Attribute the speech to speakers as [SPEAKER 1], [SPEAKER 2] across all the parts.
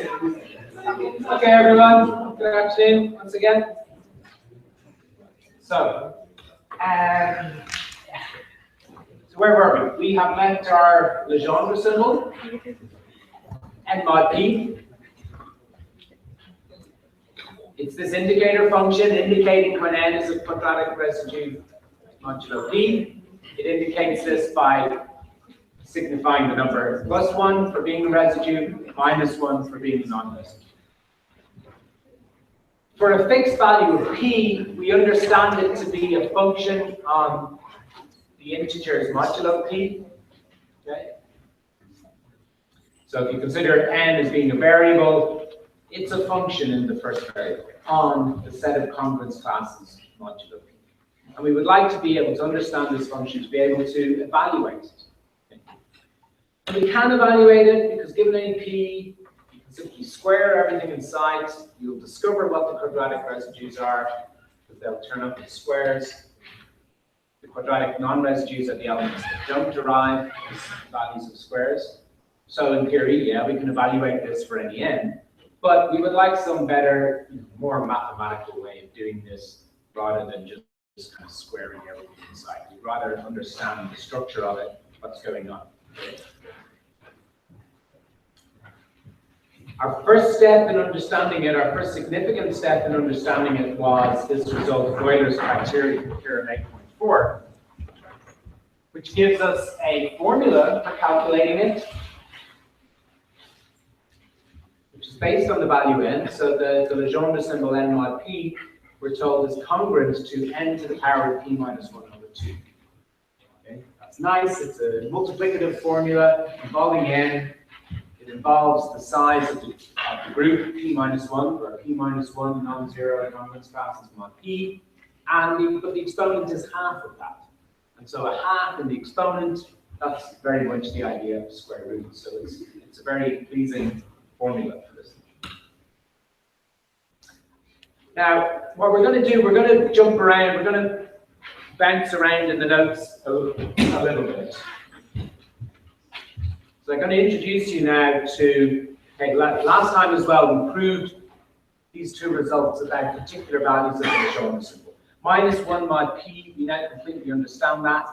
[SPEAKER 1] Okay, everyone. Good afternoon once again. So where were we? We have left our Legendre symbol, n mod p. It's this indicator function indicating when n is a quadratic residue modulo p. It indicates this by signifying the number +1 for being a residue, -1 for being a non-residue. For a fixed value of p, we understand it to be a function on the integers modulo p. Okay? So if you consider n as being a variable, it's a function in the first variable on the set of congruence classes modulo p. And we would like to be able to understand this function to be able to evaluate it. Okay? And we can evaluate it because given any p, you can simply square everything in sight. You'll discover what the quadratic residues are, because they'll turn up as squares. The quadratic non-residues are the elements that don't derive as values of squares. So in theory, yeah, we can evaluate this for any n, but we would like some better, more mathematical way of doing this rather than just kind of squaring everything inside. We'd rather understand the structure of it, what's going on. Our first step in understanding it, our first significant step in understanding it was this result of Euler's criterion, theorem 8.4, which gives us a formula for calculating it, which is based on the value n. So the Legendre symbol n mod p, we're told, is congruent to n to the power of p minus 1 over 2. Okay, that's nice. It's a multiplicative formula involving n. It involves the size of the group p minus 1, where p minus 1 non-zero congruence class is mod p, and the exponent is half of that. And so a half in the exponent, that's very much the idea of square root. So it's a very pleasing formula for this. Now, what we're going to do, we're going to jump around, we're going to bounce around in the notes a little bit. So I'm going to introduce you now to, okay, last time as well, we proved these two results about particular values of the Legendre symbol. -1 mod p, we now completely understand that.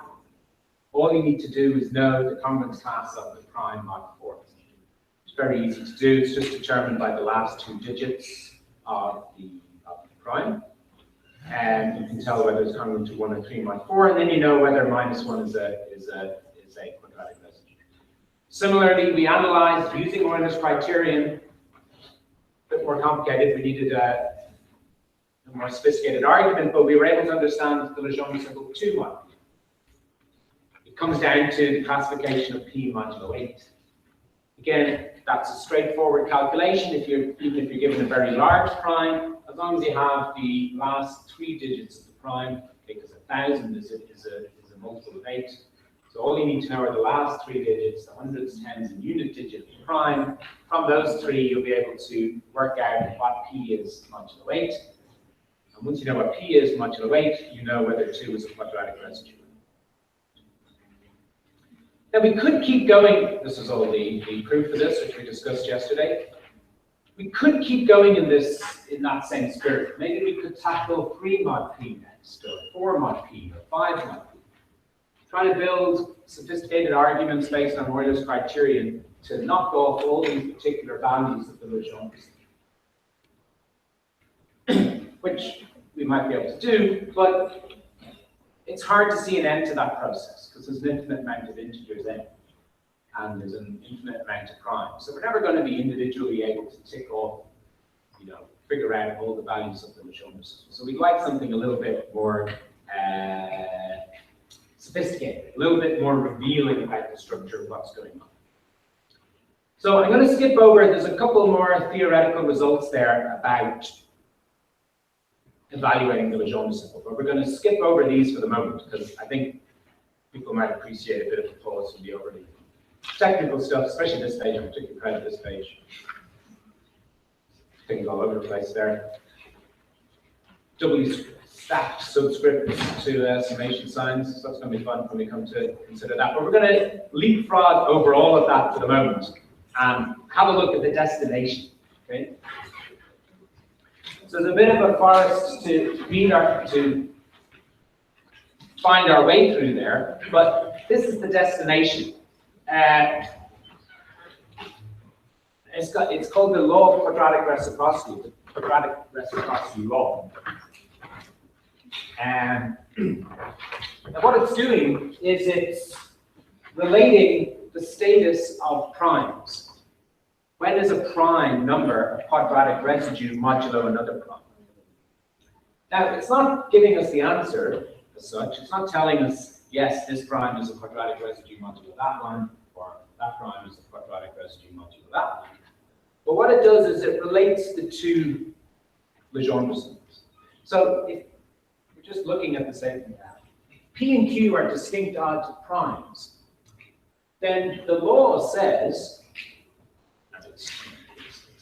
[SPEAKER 1] All you need to do is know the congruence class of the prime mod 4. It's very easy to do. It's just determined by the last two digits of the prime. And you can tell whether it's congruent to 1 or 3 mod 4, and then you know whether -1 is a quadratic residue. Similarly, we analyzed using Euler's criterion, a bit more complicated. We needed a more sophisticated argument, but we were able to understand the Legendre symbol 2 mod p. It comes down to the classification of p modulo 8. Again, that's a straightforward calculation even if you're given a very large prime, as long as you have the last 3 digits of the prime, because 1,000 is a multiple of 8. So all you need to know are the last 3 digits, the hundreds, tens, and unit digit of the prime. From those 3, you'll be able to work out what p is modulo 8. And once you know what p is modulo 8, you know whether 2 is a quadratic residue. Now we could keep going. This is all the proof for this, which we discussed yesterday. We could keep going in that same spirit. Maybe we could tackle 3 mod p next, or 4 mod p, or 5 mod p. Try to build sophisticated arguments based on Euler's criterion to knock off all these particular values of the Legendre symbol, which we might be able to do, but it's hard to see an end to that process because there's an infinite amount of integers in it, and there's an infinite amount of primes. So we're never going to be individually able to tick off, figure out all the values of the Legendre system. So we'd like something a little bit more sophisticated, a little bit more revealing about the structure of what's going on. So I'm going to skip over, there's a couple more theoretical results there about evaluating the Legendre symbol, but we're going to skip over these for the moment because I think people might appreciate a bit of a pause from the overly technical stuff, especially this page. I'm particularly proud of this page. Things all over the place there. Doubly stacked subscripts to summation signs, so that's going to be fun when we come to consider that. But we're going to leapfrog over all of that for the moment and have a look at the destination. Okay. So there's a bit of a forest to find our way through there, but this is the destination. It's called the law of quadratic reciprocity, the quadratic reciprocity law. And what it's doing is it's relating the status of primes. When is a prime number a quadratic residue modulo another prime? Now, it's not giving us the answer as such. It's not telling us, yes, this prime is a quadratic residue modulo that one, or that prime is a quadratic residue modulo that one. But what it does is it relates the two Legendre symbols. So if we're just looking at the same thing now, if P and Q are distinct odd primes, then the law says, and it's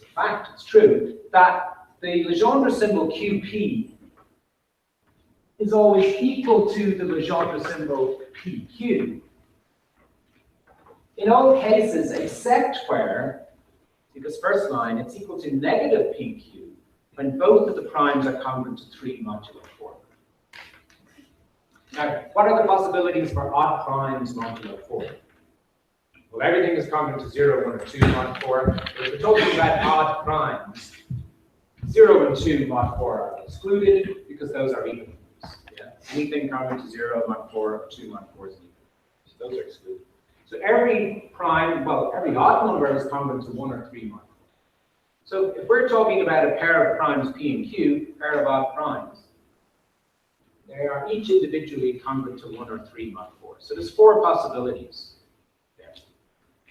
[SPEAKER 1] a fact, it's true, that the Legendre symbol QP is always equal to the Legendre symbol PQ. In all cases, except where, in this first line, it's equal to negative PQ when both of the primes are congruent to 3 modulo 4. Now, what are the possibilities for odd primes modulo 4? Well, everything is congruent to 0, 1, or 2 mod 4. But if we're talking about odd primes, 0 and 2 mod 4 are excluded because those are even numbers. Yeah? Anything congruent to 0 mod 4 or 2 mod 4 is even. So those are excluded. So every prime, well, every odd number is congruent to 1 or 3 mod 4. So if we're talking about a pair of primes P and Q, a pair of odd primes, they are each individually congruent to 1 or 3 mod 4. So there's 4 possibilities there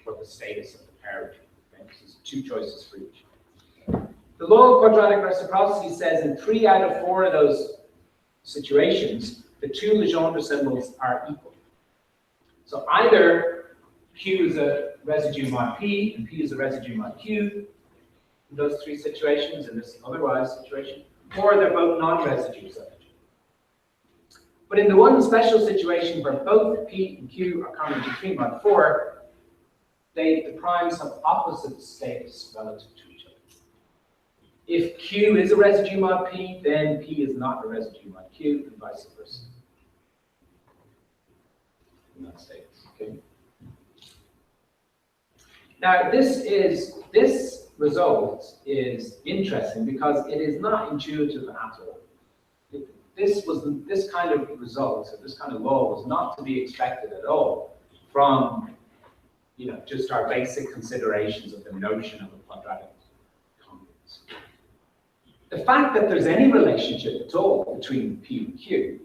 [SPEAKER 1] for the status of the pair. Okay? So there's 2 choices for each. The law of quadratic reciprocity says in 3 out of 4 of those situations, the 2 Legendre symbols are equal. So either Q is a residue mod P and P is a residue mod Q in those 3 situations, in this otherwise situation, or they're both non-residues of it. But in the one special situation where both P and Q are congruent to 3 mod 4, the primes have opposite status relative to each other. If Q is a residue mod P, then P is not a residue mod Q, and vice versa. In that status, okay? Now, this result is interesting because it is not intuitive at all. This kind of result, this kind of law, was not to be expected at all from, just our basic considerations of the notion of a quadratic congruence. The fact that there's any relationship at all between P and Q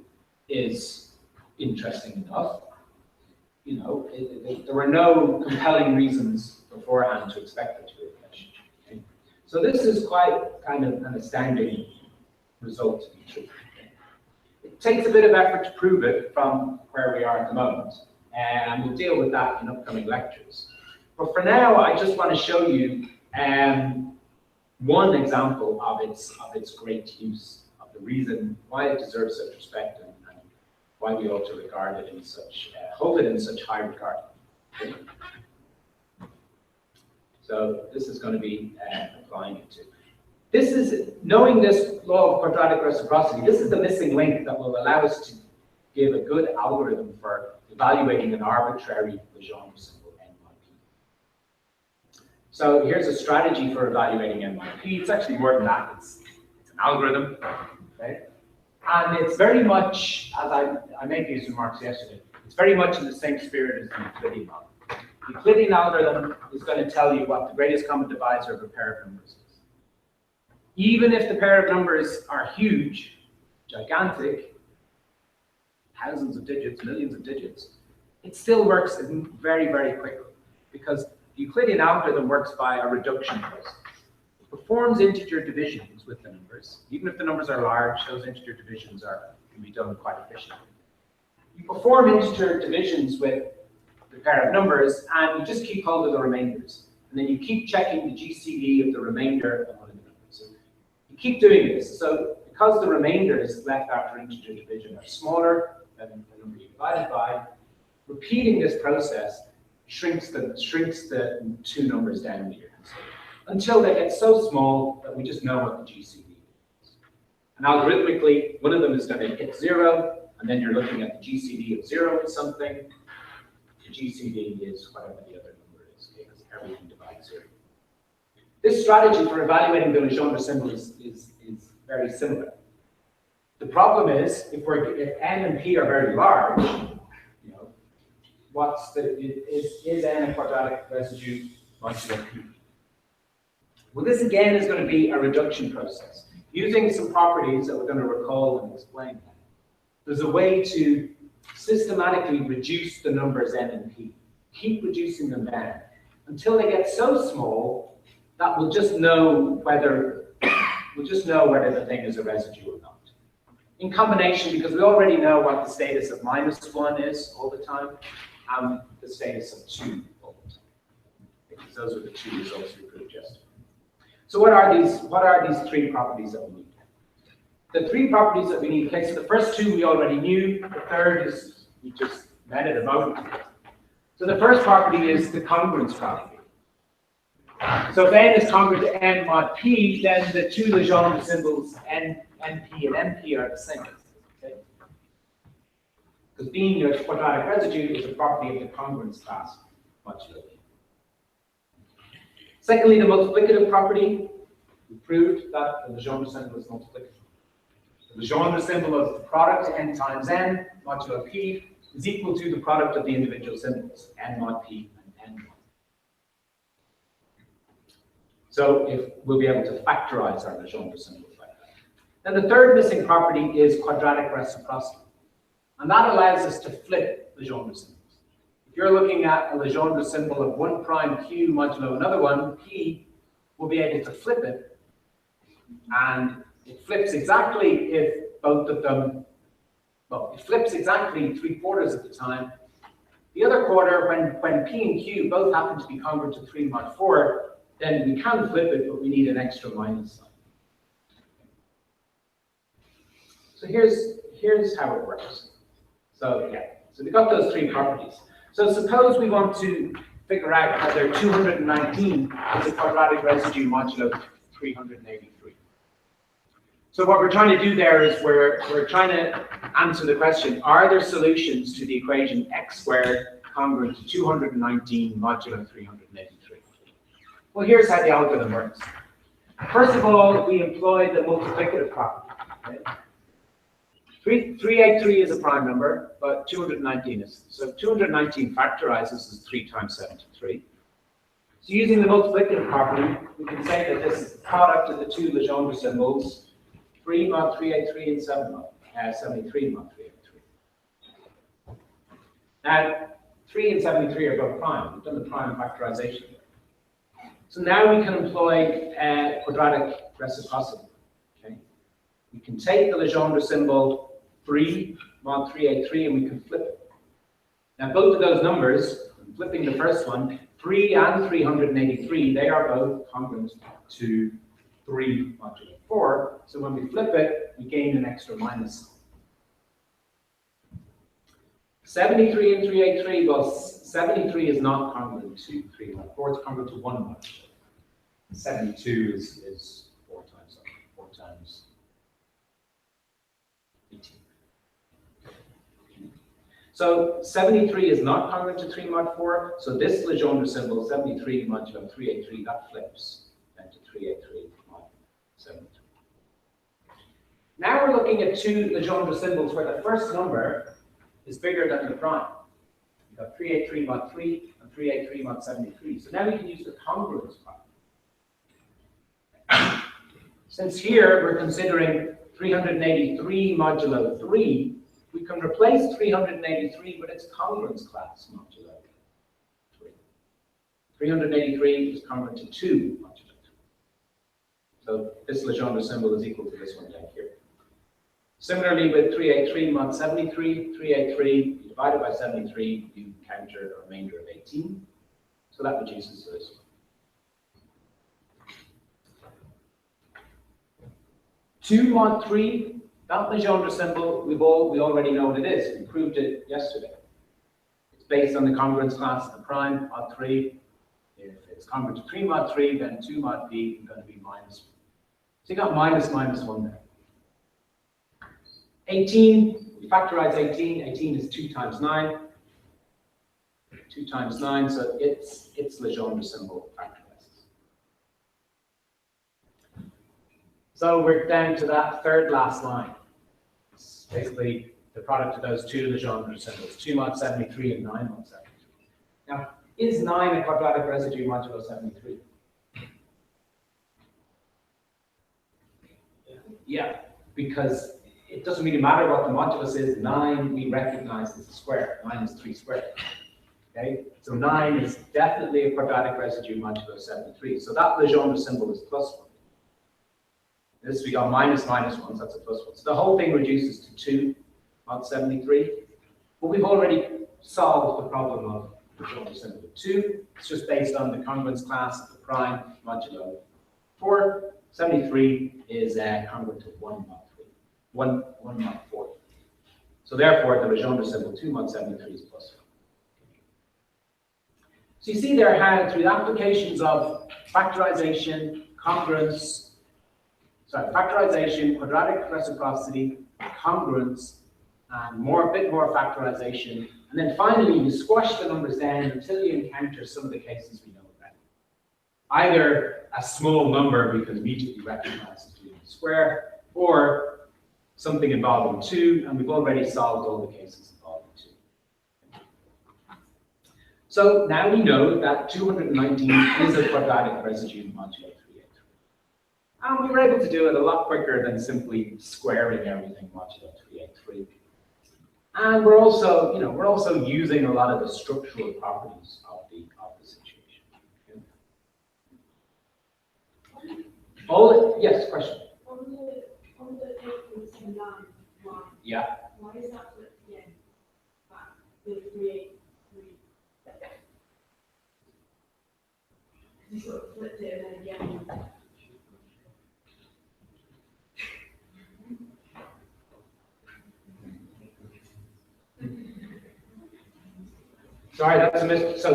[SPEAKER 1] is interesting enough. There were no compelling reasons beforehand to expect there to be a relationship. Okay? So this is quite kind of an astounding result to be true. It takes a bit of effort to prove it from where we are at the moment, and we'll deal with that in upcoming lectures. But for now, I just want to show you one example of its great use, of the reason why it deserves such respect, and why we ought to regard it in such, hold it in such high regard. Okay? So this is going to be applying it to. This is, knowing this law of quadratic reciprocity, this is the missing link that will allow us to give a good algorithm for evaluating an arbitrary Legendre symbol n mod p. So here's a strategy for evaluating n mod p. It's actually more than that. It's an algorithm. Okay? And it's very much, as I made these remarks yesterday, it's very much in the same spirit as the Euclidean model. The Euclidean algorithm is going to tell you what the greatest common divisor of a pair of numbers is. Even if the pair of numbers are huge, gigantic, thousands of digits, millions of digits, it still works very, very quickly, because the Euclidean algorithm works by a reduction process. It performs integer divisions with the numbers. Even if the numbers are large, those integer divisions can be done quite efficiently. You perform integer divisions with the pair of numbers, and you just keep hold of the remainders. And then you keep checking the GCD of the remainder of one of the numbers. So you keep doing this. So because the remainders left after integer division are smaller than the number you divided by, repeating this process shrinks the two numbers down here. until they get so small that we just know what the GCD is. And algorithmically, one of them is going to hit 0, and then you're looking at the GCD of 0 and something. The GCD is whatever the other number is, because everything divides 0. This strategy for evaluating the Legendre symbol is very similar. The problem is, if n and p are very large, you know, is n a quadratic residue modulo p? Well, this again is going to be a reduction process. Using some properties that we're going to recall and explain. There's a way to systematically reduce the numbers n and p. Keep reducing them down until they get so small that we'll just know whether the thing is a residue or not. In combination, because we already know what the status of -1 is all the time, and the status of 2 all the time. Because those are the 2 results we proved yesterday. So what are these 3 properties that we need? The 3 properties that we need, okay, so the first 2 we already knew, the third is, we just met it a moment ago. So the first property is the congruence property. So if n is congruent to n mod p, then the 2 Legendre symbols np and np are the same. Okay? Because being a quadratic residue is a property of the congruence class modulo p. Secondly, the multiplicative property. We proved that the Legendre symbol is multiplicative. The Legendre symbol of the product n times n modulo p is equal to the product of the individual symbols n mod p and n mod. So if we'll be able to factorize our Legendre symbols like that. Then the third missing property is quadratic reciprocity. And that allows us to flip Legendre symbols. If you're looking at a Legendre symbol of 1 prime q modulo another one, p, we'll be able to flip it. And it flips exactly if both of them, well, it flips exactly 3/4 of the time. The other quarter, when p and q both happen to be congruent to 3 mod 4, then we can flip it, but we need an extra minus sign. So here's how it works. So yeah, so we got those 3 properties. So suppose we want to figure out whether 219 is a quadratic residue modulo 383. So what we're trying to do there is we're trying to answer the question, are there solutions to the equation x squared congruent to 219 modulo 383? Well, here's how the algorithm works. First of all, we employ the multiplicative property. Okay? 383 is a prime number, but 219 is. So 219 factorizes as 3 times 73. So using the multiplicative property, we can say that this is the product of the 2 Legendre symbols, 3 mod 383 and 73 mod 383. Now, 3 and 73 are both prime. We've done the prime factorization. So now we can employ quadratic reciprocity. Okay? We can take the Legendre symbol 3 mod 383 and we can flip it. Now both of those numbers, flipping the first one, 3 and 383, they are both congruent to 3 modulo 4. So when we flip it, we gain an extra minus. 73 and 383, well, 73 is not congruent to 3 mod 4, it's congruent to 1 modulo. 72 is 4 times 18. So 73 is not congruent to 3 mod 4, so this Legendre symbol, 73 modulo 383, that flips then to 383 mod 73. Now we're looking at 2 Legendre symbols where the first number is bigger than the prime. We've got 383 mod 3 and 383 mod 73. So now we can use the congruence property. Since here we're considering 383 modulo 3, we can replace 383 with its congruence class modulo 3. 383 is congruent to 2 modulo 3. So this Legendre symbol is equal to this one down here. Similarly with 383 mod 73, 383 divided by 73, you encounter a remainder of 18. So that reduces to this one. 2 mod 3, that Legendre symbol, we already know what it is. We proved it yesterday. It's based on the congruence class of the prime mod 3. Here it it's congruent to 3 mod 3, then 2 mod b is going to be minus 1. So you got minus minus 1 there. 18, we factorize 18. 18 is 2 times 9. 2 times 9, so its Legendre symbol factorizes. So we're down to that third last line. It's basically the product of those two Legendre symbols, 2 mod 73 and 9 mod 73. Now, is 9 a quadratic residue modulo 73? Yeah, because it doesn't really matter what the modulus is. 9 we recognize as a square. 9 is 3 squared. Okay, so 9 is definitely a quadratic residue modulo 73. So that Legendre symbol is plus 1. This we got minus minus 1, so that's a plus 1. So the whole thing reduces to 2 mod 73. But we've already solved the problem of Legendre symbol 2. It's just based on the congruence class of the prime modulo 4. 73 is congruent to 1 mod 3. 1 mod 4. So therefore, the Legendre symbol 2 mod 73 is plus 1. So you see there how through the applications of factorization, congruence, factorization, quadratic reciprocity, congruence, and a bit more factorization, and then finally you squash the numbers down until you encounter some of the cases we know about. Either a small number we can immediately recognize as being a square, or something involving 2, and we've already solved all the cases involving 2. So now we know that 219 is a quadratic residue modulo 383. And we were able to do it a lot quicker than simply squaring everything modulo 383. And we're also using a lot of the structural properties of the situation. Okay. Yes, question.
[SPEAKER 2] On the 8.9 line,
[SPEAKER 1] yeah.
[SPEAKER 2] Why is that flipped again? Back to 383. You sort of flipped it and then again.
[SPEAKER 1] Sorry, that's a mis. So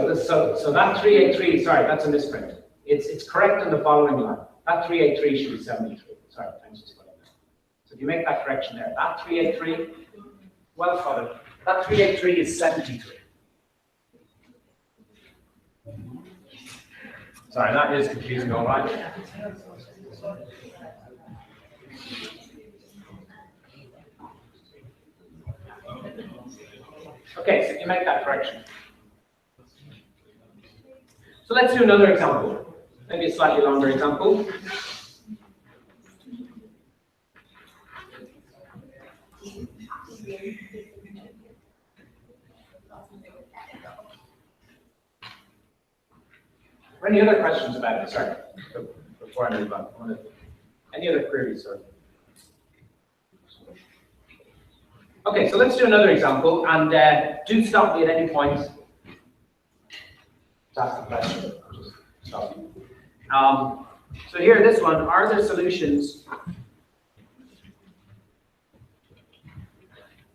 [SPEAKER 1] that 383. Sorry, that's a misprint. It's correct in the following line. That 383 should be 73. Sorry, thanks for spelling that. So if you make that correction there, that 383, well spotted. That 383 is 73. Sorry, that is confusing, all right. Okay, so you make that correction. So let's do another example, maybe a slightly longer example. Any other questions about it? Sorry, before I move on. Any other queries? Sorry. Okay, so let's do another example, and do stop me at any point to ask the question. I'll just stop you. So here, this one, are there solutions?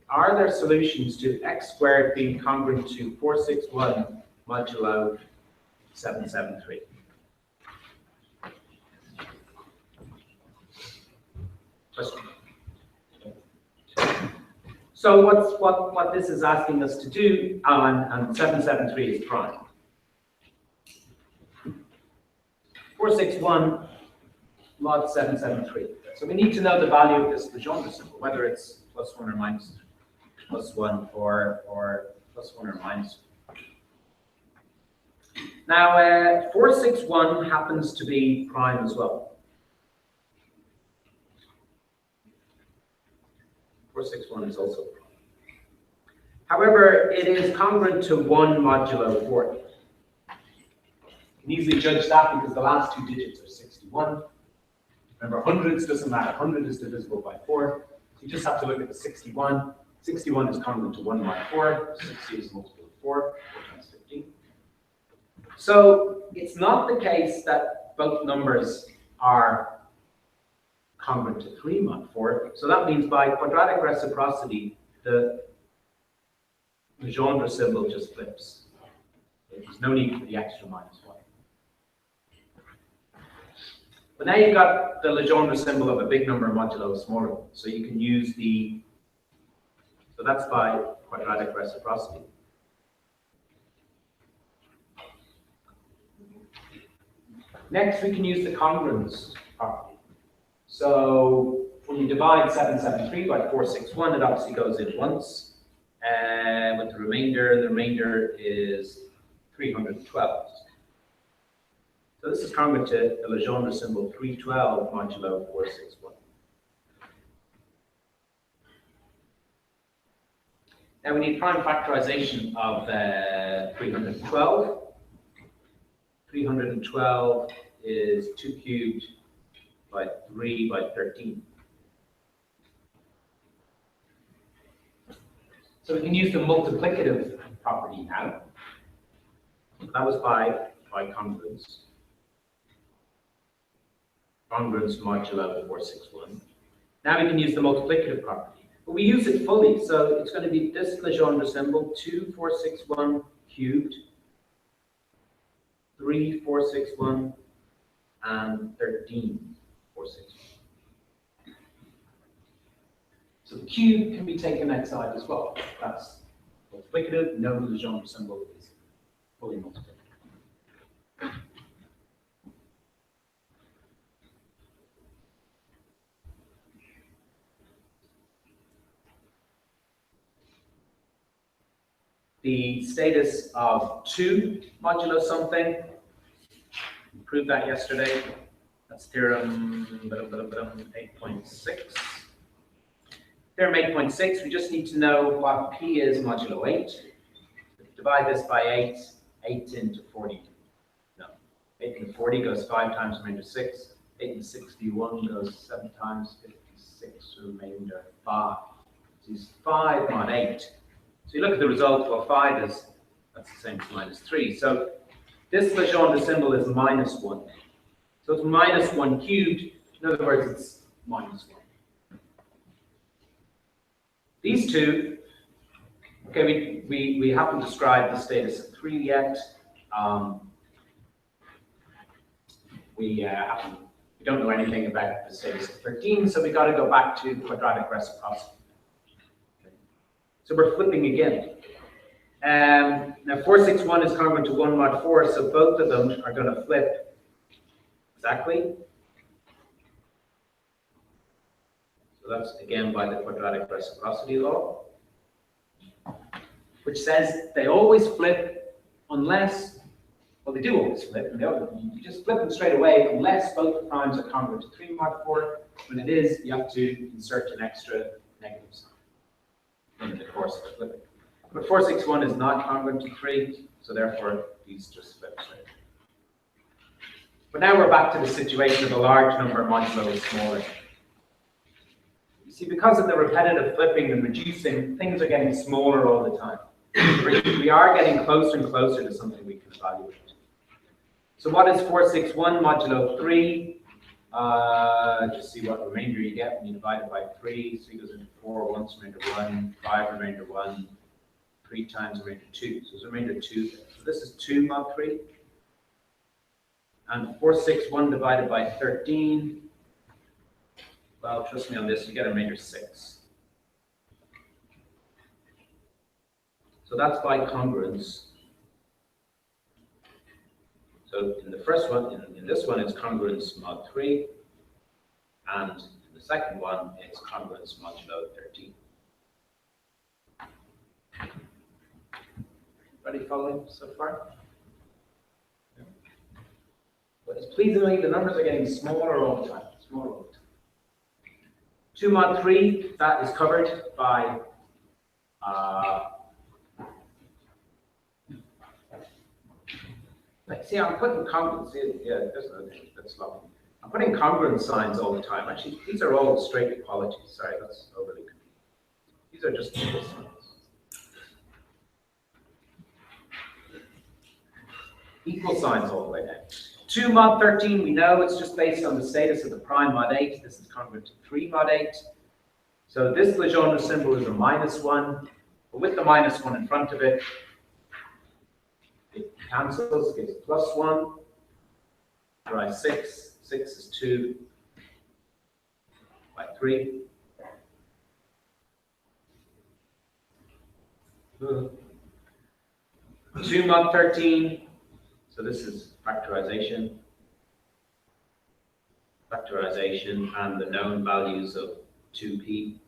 [SPEAKER 1] Are there solutions to x squared being congruent to 461 modulo 773? Question. So what this is asking us to do, and 773 is prime. 461 mod 773. So we need to know the value of this Legendre symbol, whether it's plus 1 or minus plus 1 or plus 1 or minus 1. Now 461 happens to be prime as well. 461 is also prime. However, it is congruent to 1 modulo 40. You can easily judge that because the last two digits are 61. Remember, hundreds doesn't matter. 100 is divisible by 4. So you just have to look at the 61. 61 is congruent to 1 mod 4. 60 is multiple of 4. 4 times 15. So it's not the case that both numbers are congruent to 3 mod 4. So that means by quadratic reciprocity, the Legendre symbol just flips. There's no need for the extra minus 1. But now you've got the Legendre symbol of a big number modulo a smaller one. So you can use the, so that's by quadratic reciprocity. Next, we can use the congruence property. So when you divide 773 by 461, it obviously goes in once. And with the remainder is 312. So this is congruent to the Legendre symbol 312 modulo 461. Now we need prime factorization of 312. 312 is 2 cubed by 3 by 13. So we can use the multiplicative property now. That was by congruence. Congruence modulo 461. Now we can use the multiplicative property. But we use it fully, so it's going to be this Legendre symbol, 2, 461 cubed, 3, 461, and 13, 461. So the cube can be taken outside as well. That's multiplicative. No Legendre symbol is fully multiplicative. The status of 2 modulo something, we proved that yesterday. That's theorem 8.6. Theorem 8.6, we just need to know what P is modulo 8. Divide this by 8, 8 into 40. No, 8 into 40 goes 5 times remainder 6. 8 into 61 goes 7 times 56 remainder 5. So it's 5 mod 8. So you look at the result, well, 5 is, that's the same as minus 3. So this Legendre symbol is minus 1. So it's minus 1 cubed. In other words, it's minus 1. These two, okay, we haven't described the status of 3 yet. We don't know anything about the status of 13, so we got to go back to quadratic reciprocity. So we're flipping again. Now 461 is congruent to 1 mod 4, so both of them are going to flip exactly. So that's again by the quadratic reciprocity law, which says they always flip unless, well, they do always flip. You just flip them straight away unless both the primes are congruent to 3 mod 4. When it is, you have to insert an extra negative sign in the course of the flipping. But 461 is not congruent to 3, so therefore these just flip straight. But now we're back to the situation of a large number modulo smaller. You see, because of the repetitive flipping and reducing, things are getting smaller all the time. We are getting closer and closer to something we can evaluate. So what is 461 modulo 3? Just see what remainder you get when you divide it by 3. 3 goes into 4, 1's remainder 1, 5 remainder 1, 3 times remainder 2. So it's remainder 2. So this is 2 mod 3. And 461 divided by 13. Well, trust me on this, you get a remainder 6. So that's by congruence. So in the first one, in this one, it's congruence mod 3. And in the second one, it's congruence modulo 13. Everybody following so far? Yeah. But it's pleasingly, the numbers are getting smaller all the time. Smaller all the time. 2 mod 3, that is covered by see, I'm putting congruence, yeah, there's another thing, that's lovely. I'm putting congruence signs all the time. Actually, these are all straight equalities. Sorry, that's overly confusing. These are just equal signs. Equal signs all the way down. 2 mod 13, we know it's just based on the status of the prime mod 8. This is congruent to 3 mod 8. So this Legendre symbol is a minus 1. But with the minus 1 in front of it, it cancels, gives plus 1. Try 6, 6 is 2 by 3. 2 mod 13, so this is factorization, and the known values of 2p.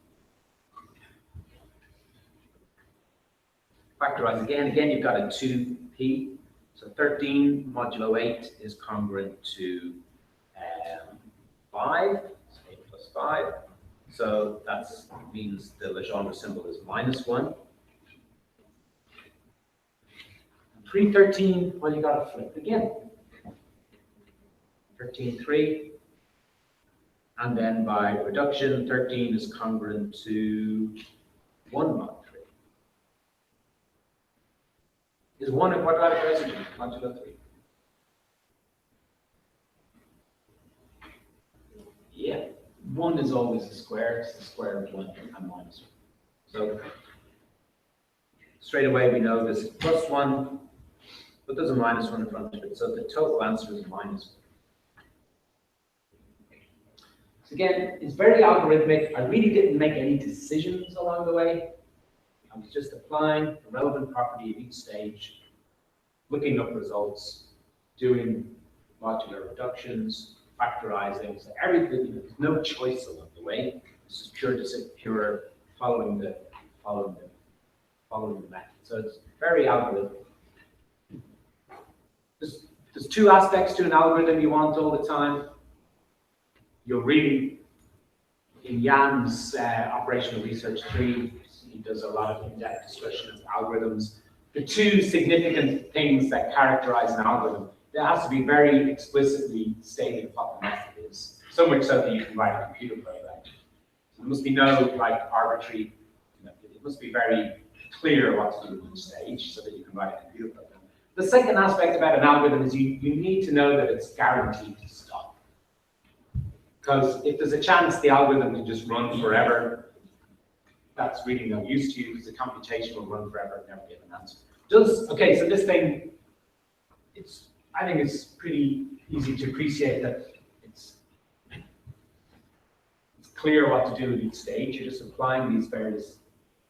[SPEAKER 1] Factorize again, you've got a 2p, so 13 modulo 8 is congruent to 5, so 8 plus 5, so that means the Legendre symbol is -1. 313, well, you got to flip again. 13.3, and then by reduction, 13 is congruent to 1 mod 3. Is 1 a quadratic residue, modulo 3? Yeah, 1 is always a square, it's the square of 1 and minus 1. So straight away we know this is +1, but there's a -1 in front of it, so the total answer is -1. So again, it's very algorithmic. I really didn't make any decisions along the way. I was just applying the relevant property at each stage, looking up results, doing modular reductions, factorizing, so everything, there's no choice along the way. This is pure following the method. So it's very algorithmic. There's two aspects to an algorithm you want all the time. You're really, in Jan's operational research 3, he does a lot of in-depth discussion of algorithms. The two significant things that characterize an algorithm, there has to be very explicitly stated what the method is, so much so that you can write a computer program. So there must be no arbitrary, it must be very clear what to do at each stage so that you can write a computer program. The second aspect about an algorithm is you need to know that it's guaranteed to stop. Because if there's a chance the algorithm can just run forever, that's really no use to you because the computation will run forever and never give an answer. Okay, so this thing, I think it's pretty easy to appreciate that it's clear what to do at each stage. You're just applying these various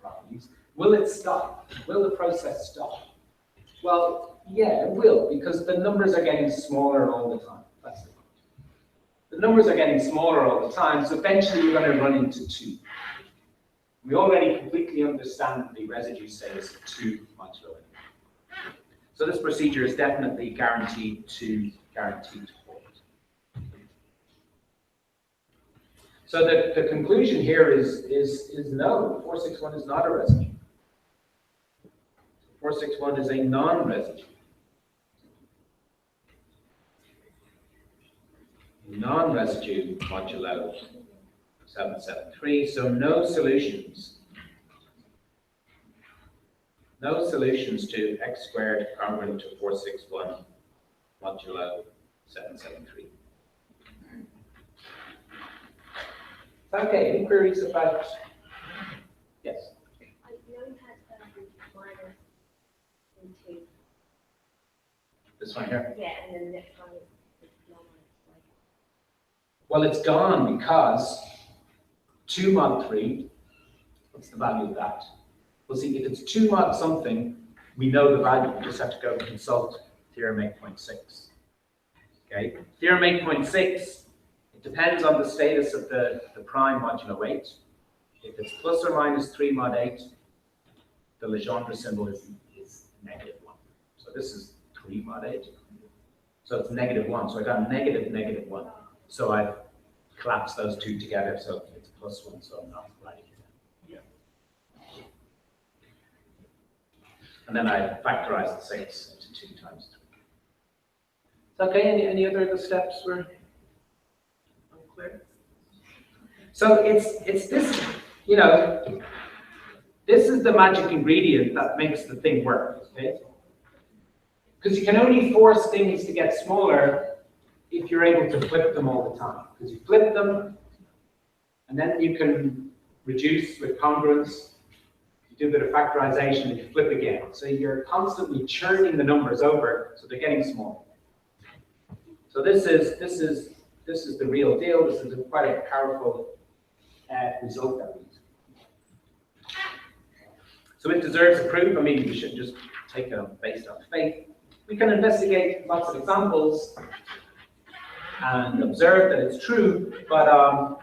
[SPEAKER 1] properties. Will it stop? Will the process stop? Well, yeah, it will, because the numbers are getting smaller all the time. That's the point. The numbers are getting smaller all the time, so eventually you're going to run into 2. We already completely understand the residue status of 2 modulo 8. So this procedure is definitely guaranteed to hold. So the conclusion here is no, 461 is not a residue. 461 is a non-residue. Non-residue modulo 773, so no solutions. No solutions to x squared congruent to 461 modulo 773. Okay, any queries about? Yes.
[SPEAKER 3] I know you had minus and 2.
[SPEAKER 1] This one here?
[SPEAKER 3] Yeah, and then the next one is no minus.
[SPEAKER 1] Well, it's gone because 2 mod 3, what's the value of that? Well, see, if it's 2 mod something, we know the value. We just have to go consult theorem 8.6. Okay, theorem 8.6, it depends on the status of the prime modulo 8. If it's plus or minus 3 mod 8, the Legendre symbol is -1. So this is 3 mod 8. So it's -1. So I got -1. So I've collapsed those two together, so it's +1, so I'm not writing it down. Yeah. And then I factorize the 6 into 2 times 3. Okay, any other of the steps were unclear? So it's this, this is the magic ingredient that makes the thing work, okay? Because you can only force things to get smaller if you're able to flip them all the time. Because you flip them, and then you can reduce with congruence, you do a bit of factorization, and you flip again. So you're constantly churning the numbers over, so they're getting smaller. So this this is the real deal. This is quite a powerful result that we use. So it deserves a proof. I mean, we should just take it based on faith. We can investigate lots of examples and observe that it's true, but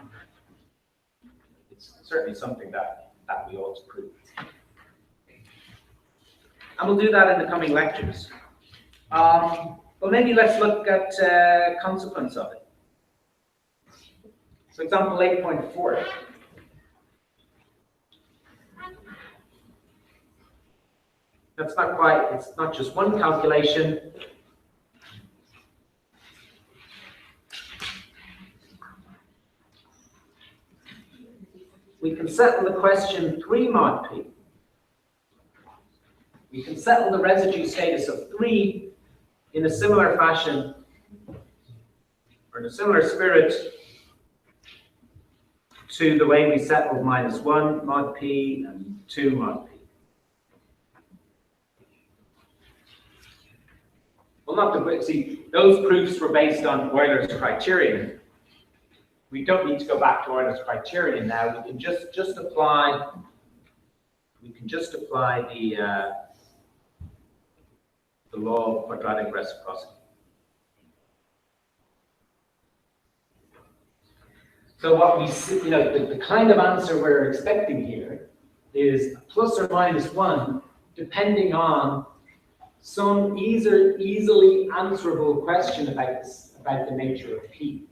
[SPEAKER 1] it's certainly something that we ought to prove. And we'll do that in the coming lectures. But maybe let's look at consequence of it. So example 8.4. That's not quite, it's not just one calculation. We can settle the question 3 mod p. We can settle the residue status of 3 in a similar fashion, or in a similar spirit, to the way we settled -1 mod p and 2 mod p. Well, not the, see, those proofs were based on Euler's criterion. We don't need to go back to Euler's criterion now. We can just apply. We can just apply the law of quadratic reciprocity. So what we see, you know, the kind of answer we're expecting here is plus or minus 1, depending on some easily answerable question about the nature of P.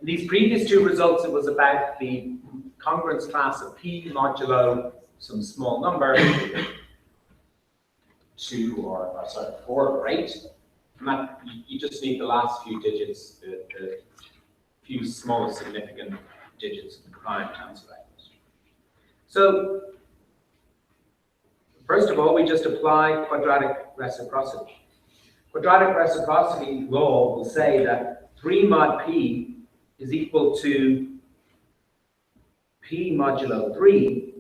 [SPEAKER 1] In these previous 2 results, it was about the congruence class of P modulo some small number, 2 or sorry, 4 or 8. And that, you just need the last few digits, the few small significant digits of the prime to answer that question. So, first of all, we just apply quadratic reciprocity. Quadratic reciprocity law will say that 3 mod p is equal to p modulo 3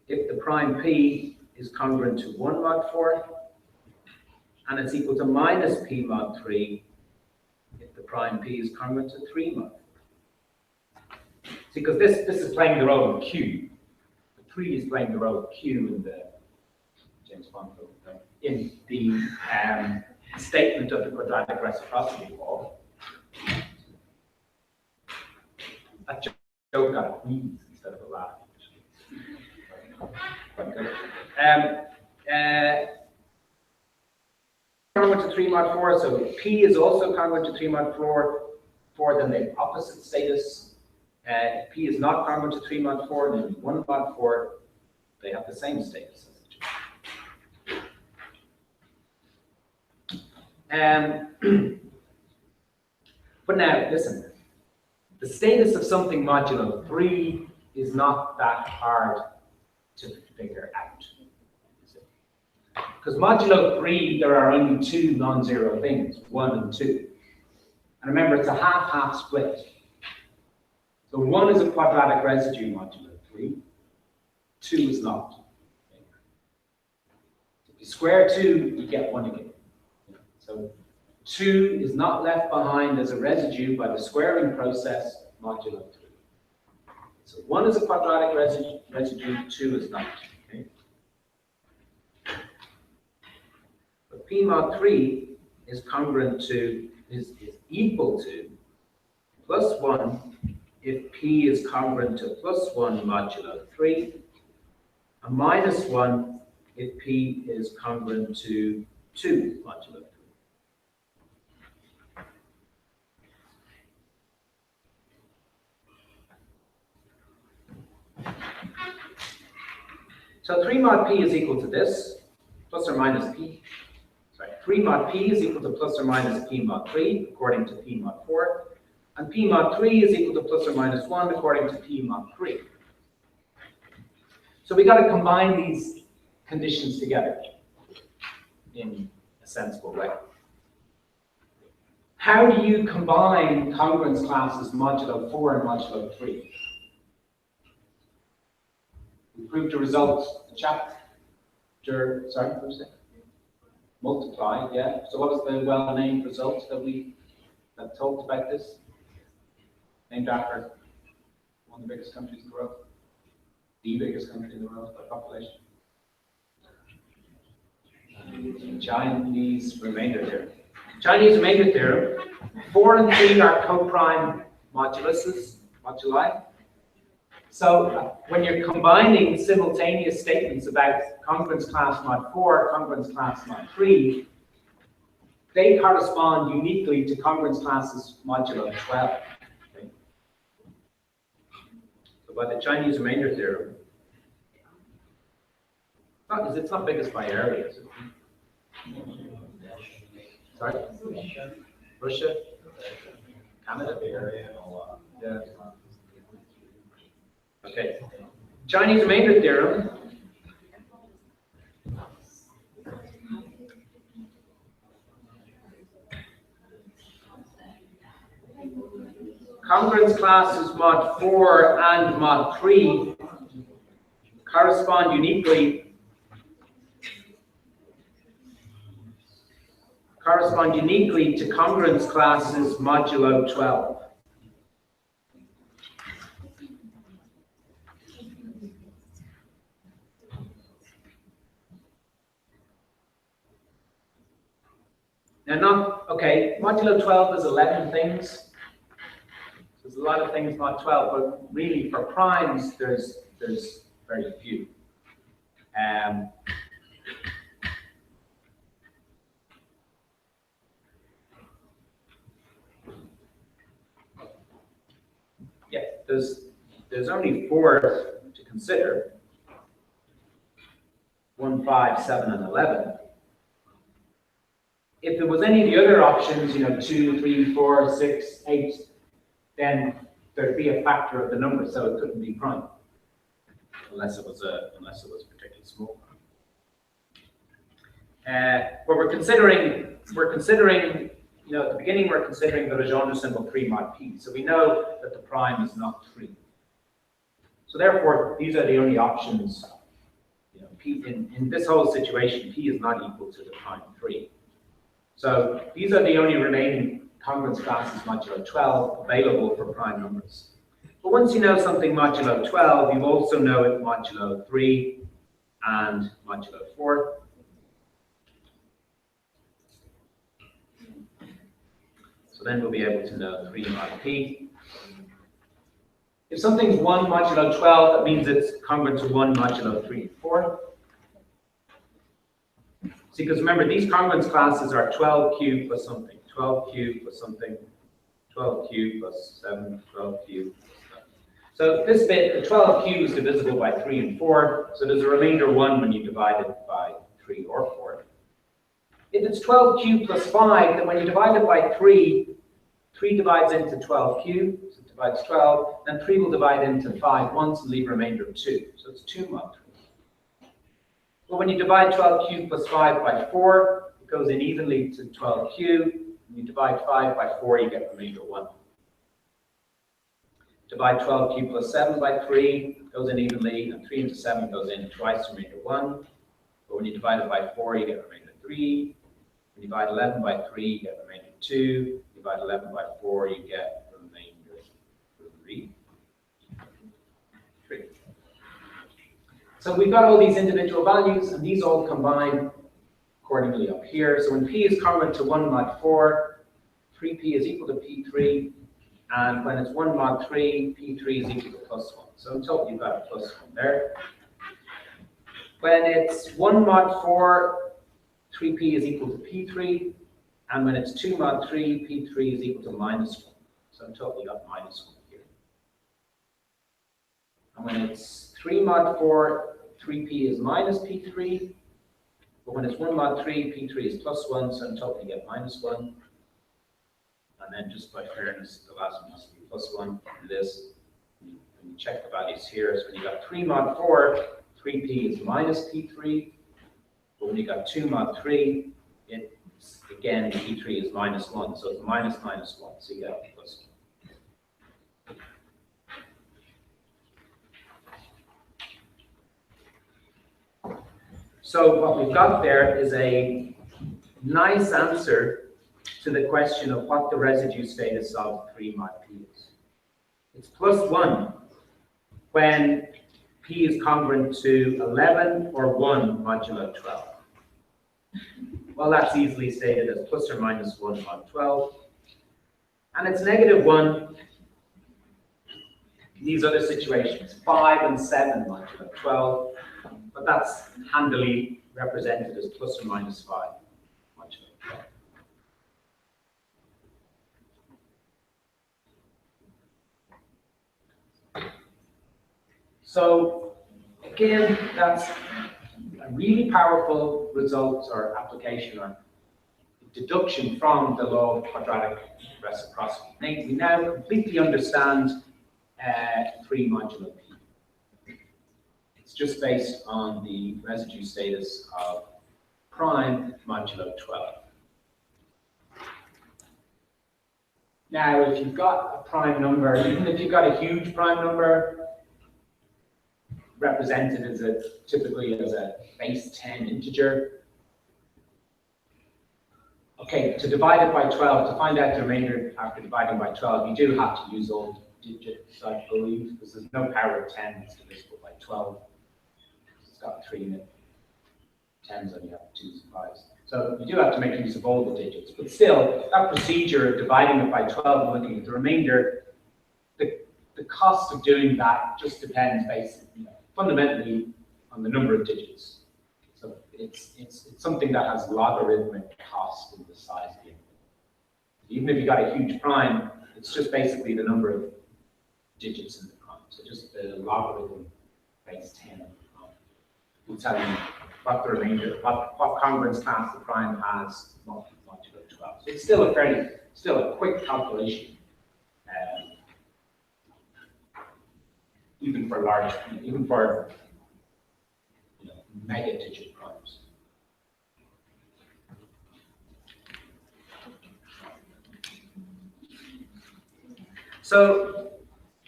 [SPEAKER 1] if the prime p is congruent to 1 mod 4, and it's equal to minus p mod 3 if the prime p is congruent to 3 mod 4. See, because this is playing the role of q. The 3 is playing the role of q in the James Bond film, in the statement of the quadratic reciprocity law. That joke got a wheeze instead of a laugh. Quite good. Congruent to 3 mod 4, so if P is also congruent to 3 mod 4, then they have opposite status. If P is not congruent to 3 mod 4, then 1 mod 4, they have the same status. But now, listen, the status of something modulo 3 is not that hard to figure out. Because modulo 3, there are only 2 non-zero things, 1 and 2. And remember, it's a half-half split. So 1 is a quadratic residue modulo 3, 2 is not. If you square 2, you get 1 again. So 2 is not left behind as a residue by the squaring process modulo 3. So 1 is a quadratic residue, 2 is not. Okay? But P mod 3 is congruent to, is equal to plus 1 if P is congruent to plus 1 modulo 3, and minus 1 if P is congruent to 2 modulo 3. So 3 mod p is equal to this, plus or minus p. Sorry, 3 mod p is equal to plus or minus p mod 3, according to p mod 4. And p mod 3 is equal to plus or minus 1, according to p mod 3. So we got to combine these conditions together in a sensible way. How do you combine congruence classes modulo 4 and modulo 3? We proved the results in chapter, sorry, what was it? Multiply, yeah. So what was the well-named result that we that talked about this? Named after one of the biggest countries in the world, the biggest country in the world by population. Chinese remainder theorem. Chinese remainder theorem. 4 and 3 are co-prime moduli. So when you're combining simultaneous statements about congruence class mod 4, congruence class mod 3, they correspond uniquely to congruence classes modulo 12. Okay? So by the Chinese remainder theorem, it's not biggest by area, is it? Sorry? Russia? Canada? Yeah. Okay. Chinese remainder theorem. Congruence classes mod 4 and mod 3 correspond uniquely to congruence classes modulo 12. Now, modulo 12 is 11 things. There's a lot of things mod 12, but really for primes, there's very few. Yeah, there's only 4 to consider. 1, 5, 7, and 11. If there was any of the other options, 2, 3, 4, 6, 8, then there'd be a factor of the number, so it couldn't be prime, unless it was particularly small. But we're considering, at the beginning we're considering the Legendre symbol 3 mod p. So we know that the prime is not 3. So therefore, these are the only options. P in this whole situation, p is not equal to the prime 3. So these are the only remaining congruence classes modulo 12 available for prime numbers. But once you know something modulo 12, you also know it modulo 3 and modulo 4. So then we'll be able to know 3 mod p. If something's 1 modulo 12, that means it's congruent to 1 modulo 3 and 4. See, because remember, these congruence classes are 12 cubed plus something, 12 cubed plus something, 12 cubed plus 7, 12 cubed plus 7. So this bit, the 12 cubed is divisible by 3 and 4, so there's a remainder 1 when you divide it by 3 or 4. If it's 12 cubed plus 5, then when you divide it by 3, 3 divides into 12 cubed, so it divides 12, then 3 will divide into 5 once and leave a remainder of 2. So it's 2 mod 3. Well, when you divide 12 cubed plus 5 by 4, it goes in evenly to 12 cubed. When you divide 5 by 4, you get remainder 1. Divide 12 cubed plus 7 by 3, goes in evenly, and 3 into 7 goes in twice, remainder 1. But when you divide it by 4, you get remainder 3. When you divide 11 by 3, you get remainder 2. Divide 11 by 4, you get remainder 3. So we've got all these individual values, and these all combine accordingly up here. So when p is congruent to 1 mod 4, 3p is equal to p3, and when it's 1 mod 3, p3 is equal to plus 1. So in total, you've got a plus 1 there. When it's 1 mod 4, 3p is equal to p3, and when it's 2 mod 3, p3 is equal to minus 1. So in total, you've got minus 1 here. And when it's 3 mod 4, 3p is minus p3, but when it's 1 mod 3, p3 is plus 1, so in total you get minus 1. And then just by fairness, the last one has to be plus 1 and this. When you check the values here, so when you got 3 mod 4, 3p is minus p3, but when you got 2 mod 3, it's again p3 is minus 1, so it's minus minus 1, so you get plus 1. So what we've got there is a nice answer to the question of what the residue status of 3 mod P is. It's +1 when P is congruent to 11 or 1 modulo 12. Well, that's easily stated as plus or minus 1 mod 12. And it's -1 in these other situations, 5 and 7 modulo 12. But that's handily represented as plus or minus 5 modulo 12. So again, that's a really powerful result or application or deduction from the law of quadratic reciprocity. We now completely understand 3 modulo P. It's just based on the residue status of prime modulo 12. Now, if you've got a prime number, even if you've got a huge prime number, represented as typically as a base 10 integer. Okay, to divide it by 12, to find out the remainder after dividing by 12, you do have to use all digits, I believe, because there's no power of 10 that's divisible by 12. It's got 3 in it. 10s only have 2s and 5s. So you do have to make use of all the digits. But still, that procedure of dividing it by 12 and looking at the remainder, the cost of doing that just depends basically, fundamentally on the number of digits. So it's something that has logarithmic cost in the size of the input. Even if you got a huge prime, it's just basically the number of digits in the prime. So just the logarithm base 10 will tell you what the remainder, what congruence class the prime has modulo 12. So it's still a quick calculation. Even for mega digit primes. So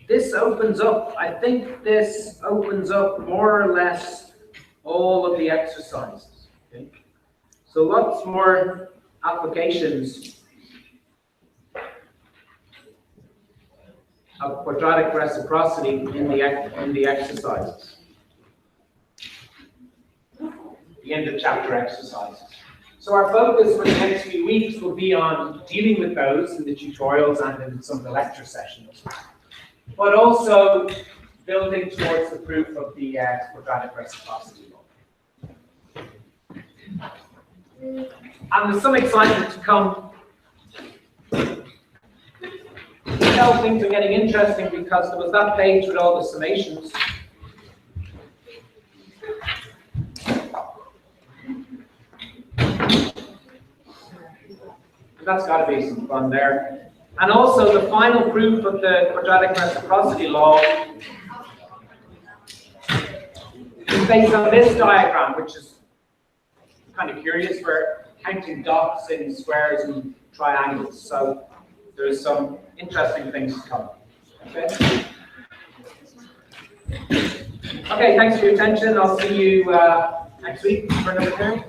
[SPEAKER 1] this opens up, I think this opens up more or less all of the exercises. Okay? So lots more applications of quadratic reciprocity in the exercises. The end of chapter exercises. So our focus for the next few weeks will be on dealing with those in the tutorials and in some of the lecture sessions, but also building towards the proof of the quadratic reciprocity law. And there's some excitement to come. Things are getting interesting because there was that page with all the summations. That's got to be some fun there. And also the final proof of the quadratic reciprocity law is based on this diagram, which is kind of curious. We're counting dots in squares and triangles. So there's some interesting things to come. Okay. Okay, thanks for your attention. I'll see you next week for another term.